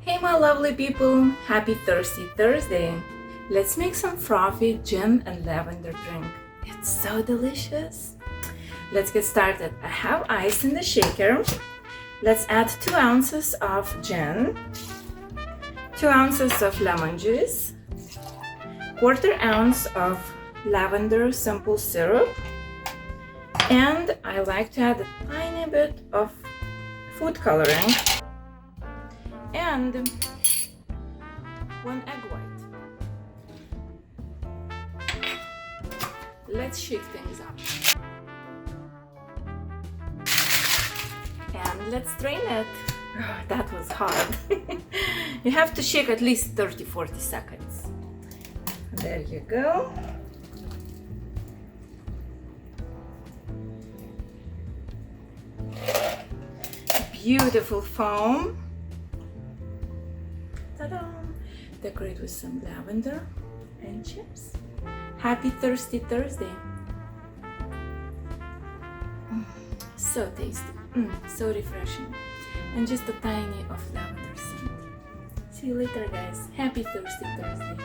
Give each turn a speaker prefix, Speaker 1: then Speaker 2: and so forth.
Speaker 1: Hey my lovely people, happy Thirsty Thursday. Let's make some frothy gin and lavender drink. It's so delicious. Let's get started. I have ice in the shaker. Let's add 2 ounces of gin, 2 ounces of lemon juice, 1/4 ounce of lavender simple syrup, and I like to add a tiny bit of food coloring and 1 egg white. Let's shake things up. And let's strain it. Oh, that was hard. You have to shake at least 30-40 seconds. There you go. Beautiful foam. Ta-da! Decorate with some lavender and chips. Happy Thirsty Thursday. So tasty, so refreshing, and just a tiny of lavender scent. See you later, guys. Happy Thirsty Thursday.